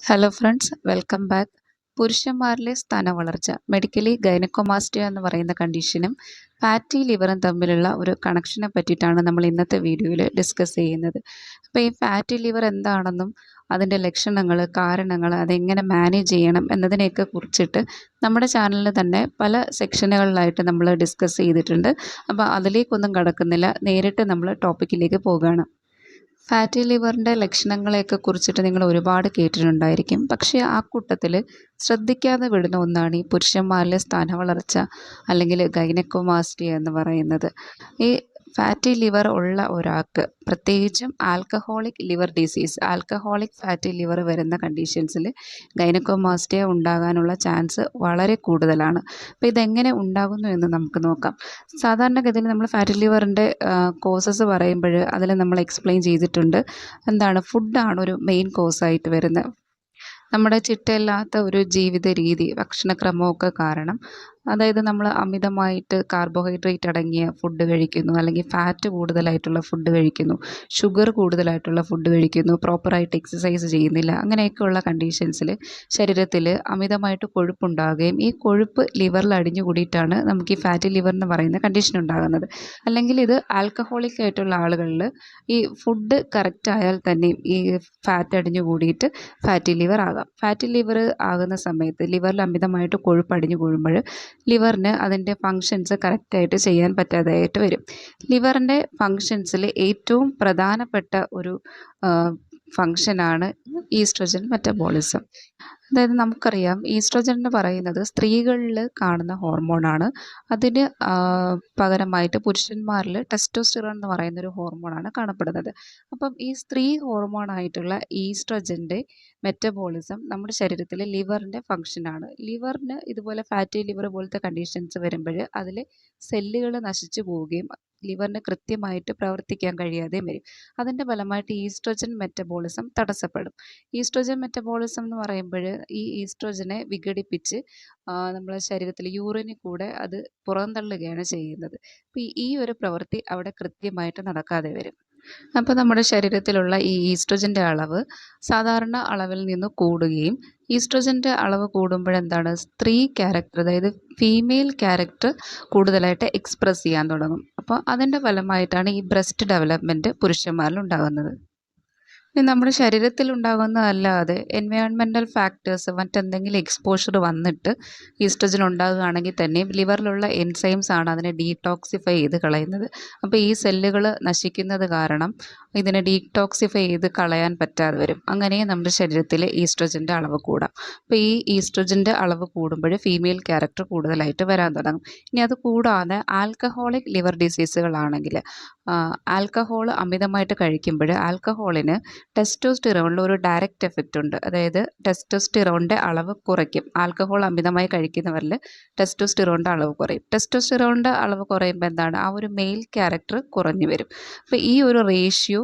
Hello friends, welcome back. പുരുഷന്മാരിലെ സ്ഥാനവളർച്ച medically gynaecomastia എന്ന് പറയുന്ന കണ്ടീഷനും ഫാറ്റി ലിവറും തമ്മിലുള്ള ഒരു കണക്ഷനെ പറ്റിയിട്ടാണ് നമ്മൾ ഇന്നത്തെ വീഡിയോയിൽ ഡിസ്കസ് ചെയ്യുന്നത്. അപ്പോൾ ഈ ഫാറ്റി ലിവർ എന്താണെന്നും അതിൻ്റെ ലക്ഷണങ്ങൾ, കാരണങ്ങൾ, അതെങ്ങനെ മാനേജ് ചെയ്യണം എന്നതിനെയൊക്കെ കുറിച്ചിട്ട് നമ്മുടെ ചാനലിൽ തന്നെ പല സെക്ഷനുകളിലായിട്ട് നമ്മൾ ഡിസ്കസ് ചെയ്തിട്ടുണ്ട്. അപ്പോൾ അതിലേക്കൊന്നും കടക്കുന്നില്ല, നേരിട്ട് നമ്മൾ ടോപ്പിക്കിലേക്ക് പോകുകയാണ്. ഫാറ്റി ലിവറിൻ്റെ ലക്ഷണങ്ങളെയൊക്കെ കുറിച്ചിട്ട് നിങ്ങൾ ഒരുപാട് കേട്ടിട്ടുണ്ടായിരിക്കും. പക്ഷേ ആ കൂട്ടത്തിൽ ശ്രദ്ധിക്കാതെ വിടുന്ന ഒന്നാണ് ഈ പുരുഷന്മാരിലെ സ്ഥാനവളർച്ച അല്ലെങ്കിൽ ഗൈനക്കോമാസ്റ്റിയ എന്ന് പറയുന്നത്. ഈ ഫാറ്റി ലിവർ ഉള്ള ഒരാൾക്ക്, പ്രത്യേകിച്ചും alcoholic liver disease, alcoholic fatty liver വരുന്ന കണ്ടീഷൻസിൽ ഗൈനക്കോമാസ്റ്റിയ ഉണ്ടാകാനുള്ള ചാൻസ് വളരെ കൂടുതലാണ്. അപ്പോൾ ഇതെങ്ങനെ ഉണ്ടാകുന്നു എന്ന് നമുക്ക് നോക്കാം. സാധാരണഗതിയിൽ നമ്മൾ ഫാറ്റി ലിവറിൻ്റെ കോസസ് പറയുമ്പോൾ അതിൽ നമ്മൾ എക്സ്പ്ലെയിൻ ചെയ്തിട്ടുണ്ട്. എന്താണ്, ഫുഡാണ് ഒരു മെയിൻ കോസായിട്ട് വരുന്നത്. നമ്മുടെ ചിട്ടയില്ലാത്ത ഒരു ജീവിത രീതി, ഭക്ഷണക്രമമൊക്കെ കാരണം, അതായത് നമ്മൾ അമിതമായിട്ട് കാർബോഹൈഡ്രേറ്റ് അടങ്ങിയ ഫുഡ് കഴിക്കുന്നു, അല്ലെങ്കിൽ ഫാറ്റ് കൂടുതലായിട്ടുള്ള ഫുഡ് കഴിക്കുന്നു, ഷുഗർ കൂടുതലായിട്ടുള്ള ഫുഡ് കഴിക്കുന്നു, പ്രോപ്പറായിട്ട് എക്സസൈസ് ചെയ്യുന്നില്ല, അങ്ങനെയൊക്കെയുള്ള കണ്ടീഷൻസിൽ ശരീരത്തിൽ അമിതമായിട്ട് കൊഴുപ്പുണ്ടാകുകയും ഈ കൊഴുപ്പ് ലിവറിൽ അടിഞ്ഞു കൂടിയിട്ടാണ് നമുക്ക് ഈ ഫാറ്റി ലിവർ എന്ന് പറയുന്ന കണ്ടീഷൻ ഉണ്ടാകുന്നത്. അല്ലെങ്കിൽ ഇത് ആൽക്കഹോളിക് ആയിട്ടുള്ള ആളുകളിൽ ഈ ഫുഡ് കറക്റ്റ് ആയാൽ തന്നെയും ഈ ഫാറ്റ് അടിഞ്ഞു കൂടിയിട്ട് ഫാറ്റി ലിവർ ആകാം. ഫാറ്റി ലിവർ ആകുന്ന സമയത്ത് ലിവറിൽ അമിതമായിട്ട് കൊഴുപ്പ് അടിഞ്ഞു കൂടുമ്പോൾ ലിവറിന് അതിൻ്റെ ഫങ്ഷൻസ് കറക്റ്റായിട്ട് ചെയ്യാൻ പറ്റാതായിട്ട് വരും. ലിവറിൻ്റെ ഫങ്ഷൻസിൽ ഏറ്റവും പ്രധാനപ്പെട്ട ഒരു ഫങ്ഷനാണ് ഈസ്ട്രജൻ മെറ്റബോളിസം. അതായത് നമുക്കറിയാം, ഈസ്ട്രജൻ എന്ന് പറയുന്നത് സ്ത്രീകളിൽ കാണുന്ന ഹോർമോണാണ്. അതിന് പകരമായിട്ട് പുരുഷന്മാരിൽ ടെസ്റ്റോസ്റ്റിറോൺ എന്ന് പറയുന്നൊരു ഹോർമോണാണ് കാണപ്പെടുന്നത്. അപ്പം ഈ സ്ത്രീ ഹോർമോണായിട്ടുള്ള ഈസ്ട്രജൻ്റെ മെറ്റബോളിസം നമ്മുടെ ശരീരത്തിലെ ലിവറിൻ്റെ ഫങ്ഷനാണ്. ലിവറിന് ഇതുപോലെ ഫാറ്റി ലിവർ പോലത്തെ കണ്ടീഷൻസ് വരുമ്പോൾ അതിൽ സെല്ലുകൾ നശിച്ചു പോവുകയും ലിവറിന് കൃത്യമായിട്ട് പ്രവർത്തിക്കാൻ കഴിയാതെയും വരും. അതിൻ്റെ ഫലമായിട്ട് ഈസ്ട്രജൻ മെറ്റബോളിസം തടസ്സപ്പെടും. ഈസ്ട്രജൻ മെറ്റബോളിസം എന്ന് പറയുമ്പോൾ ഈ ഈസ്ട്രോജനെ വിഘടിപ്പിച്ച് നമ്മുടെ ശരീരത്തിൽ യൂറിനിൽ കൂടെ അത് പുറന്തള്ളുകയാണ് ചെയ്യുന്നത്. അപ്പോൾ ഈ ഒരു പ്രവൃത്തി അവിടെ കൃത്യമായിട്ട് നടക്കാതെ വരും. അപ്പോൾ നമ്മുടെ ശരീരത്തിലുള്ള ഈ ഈസ്ട്രോജൻ്റെ അളവ് സാധാരണ അളവിൽ നിന്ന് കൂടുകയും, ഈസ്ട്രോജൻ്റെ അളവ് കൂടുമ്പോഴെന്താണ്, സ്ത്രീ ക്യാരക്ടർ, അതായത് ഫീമെയിൽ ക്യാരക്ടർ കൂടുതലായിട്ട് എക്സ്പ്രസ് ചെയ്യാൻ തുടങ്ങും. അപ്പോൾ അതിൻ്റെ ഫലമായിട്ടാണ് ഈ ബ്രസ്റ്റ് ഡെവലപ്മെൻറ്റ് പുരുഷന്മാരിൽ ഉണ്ടാകുന്നത്. ഇത് നമ്മുടെ ശരീരത്തിൽ ഉണ്ടാകുന്നതല്ലാതെ എൻവയോൺമെൻറ്റൽ ഫാക്ടേഴ്സ്, മറ്റെന്തെങ്കിലും എക്സ്പോഷർ വന്നിട്ട് ഈസ്ട്രജൻ ഉണ്ടാകുകയാണെങ്കിൽ തന്നെയും ലിവറിലുള്ള എൻസൈംസ് ആണ് അതിനെ ഡീടോക്സിഫൈ ചെയ്ത് കളയുന്നത്. അപ്പോൾ ഈ സെല്ലുകൾ നശിക്കുന്നത് കാരണം ഇതിനെ ഡീടോക്സിഫൈ ചെയ്ത് കളയാൻ പറ്റാതെ വരും. അങ്ങനെ നമ്മുടെ ശരീരത്തിൽ ഈസ്ട്രജൻ്റെ അളവ് കൂടാം. അപ്പോൾ ഈ ഈസ്ട്രജൻ്റെ അളവ് കൂടുമ്പോൾ ഫീമെയിൽ ക്യാരക്ടർ കൂടുതലായിട്ട് വരാൻ തുടങ്ങും. ഇനി അത് കൂടാതെ ആൽക്കഹോളിക് ലിവർ ഡിസീസുകളാണെങ്കിൽ, ആൽക്കഹോൾ അമിതമായിട്ട് കഴിക്കുമ്പോൾ ആൽക്കഹോളിന് ടെസ്റ്റോസ്റ്റിറോണിൽ ഒരു ഡയറക്റ്റ് എഫക്റ്റ് ഉണ്ട്. അതായത് ടെസ്റ്റോസ്റ്റിറോണിൻ്റെ അളവ് കുറയ്ക്കും. ആൽക്കഹോൾ അമിതമായി കഴിക്കുന്നവരിൽ ടെസ്റ്റോസ്റ്റിറോണിൻ്റെ അളവ് കുറയും. ടെസ്റ്റോസ്റ്റിറോണിൻ്റെ അളവ് കുറയുമ്പോൾ എന്താണ്, ആ ഒരു മെയിൽ ക്യാരക്ടർ കുറഞ്ഞു വരും. അപ്പോൾ ഈ ഒരു റേഷ്യോ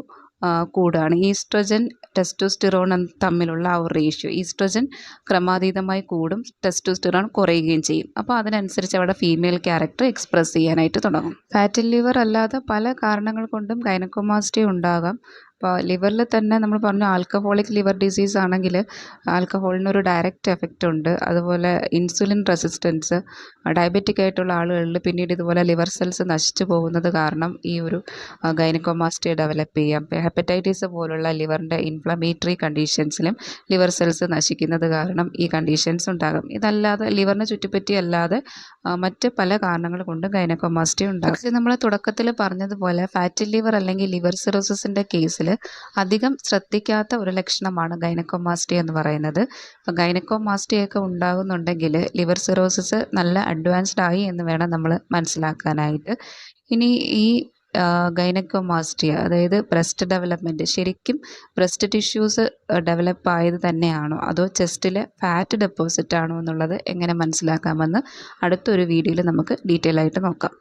കൂടുകയാണ്. ഈസ്ട്രജൻ ടെസ്റ്റോസ്റ്റിറോൺ തമ്മിലുള്ള ആ ഒരു റേഷ്യോ, ഈസ്ട്രജൻ ക്രമാതീതമായി കൂടും, ടെസ്റ്റോസ്റ്റിറോൺ കുറയുകയും ചെയ്യും. അപ്പോൾ അതിനനുസരിച്ച് അവിടെ ഫീമെയിൽ ക്യാരക്ടർ എക്സ്പ്രസ് ചെയ്യാനായിട്ട് തുടങ്ങും. ഫാറ്റി ലിവർ അല്ലാതെ പല കാരണങ്ങൾ കൊണ്ടും ഗൈനക്കോമാസ്റ്റിയ ഉണ്ടാകാം. അപ്പോൾ ലിവറിൽ തന്നെ നമ്മൾ പറഞ്ഞു, ആൽക്കഹോളിക് ലിവർ ഡിസീസ് ആണെങ്കിൽ ആൽക്കഹോളിനൊരു ഡയറക്റ്റ് എഫക്റ്റ് ഉണ്ട്. അതുപോലെ ഇൻസുലിൻ റെസിസ്റ്റൻസ്, ഡയബറ്റിക് ആയിട്ടുള്ള ആളുകളിൽ പിന്നീട് ഇതുപോലെ ലിവർ സെൽസ് നശിച്ചു പോകുന്നത് കാരണം ഈ ഒരു ഗൈനക്കോമാസ്റ്റിയ ഡെവലപ്പ് ചെയ്യാം. ഹെപ്പറ്റൈറ്റിസ് പോലുള്ള ലിവറിൻ്റെ ഇൻഫ്ലമേറ്ററി കണ്ടീഷൻസിലും ലിവർ സെൽസ് നശിക്കുന്നത് കാരണം ഈ കണ്ടീഷൻസ് ഉണ്ടാകും. ഇതല്ലാതെ ലിവറിനെ ചുറ്റിപ്പറ്റിയല്ലാതെ മറ്റ് പല കാരണങ്ങൾ കൊണ്ട് ഗൈനക്കോമാസ്റ്റിയ ഉണ്ടാകും. പക്ഷേ നമ്മൾ തുടക്കത്തിൽ പറഞ്ഞതുപോലെ ഫാറ്റി ലിവർ അല്ലെങ്കിൽ ലിവർ സിറോസിസിൻ്റെ കേസിൽ അധികം ശ്രദ്ധിക്കാത്ത ഒരു ലക്ഷണമാണ് ഗൈനക്കോമാസ്റ്റിയ എന്ന് പറയുന്നത്. അപ്പോൾ ഗൈനക്കോമാസ്റ്റിയൊക്കെ ഉണ്ടാകുന്നുണ്ടെങ്കിൽ ലിവർ സിറോസിസ് നല്ല അഡ്വാൻസ്ഡ് ആയി എന്ന് വേണം നമ്മൾ മനസ്സിലാക്കാനായിട്ട്. ഇനി ഈ ഗൈനക്കോമാസ്റ്റിയ, അതായത് ബ്രസ്റ്റ് ഡെവലപ്മെൻറ്റ്, ശരിക്കും ബ്രസ്റ്റ് ടിഷ്യൂസ് ഡെവലപ്പ് ആയത് തന്നെയാണോ അതോ ചെസ്റ്റിലെ ഫാറ്റ് ഡെപ്പോസിറ്റ് ആണോ എന്നുള്ളത് എങ്ങനെ മനസ്സിലാക്കാമെന്ന് അടുത്തൊരു വീഡിയോയിൽ നമുക്ക് ഡീറ്റെയിൽ ആയിട്ട് നോക്കാം.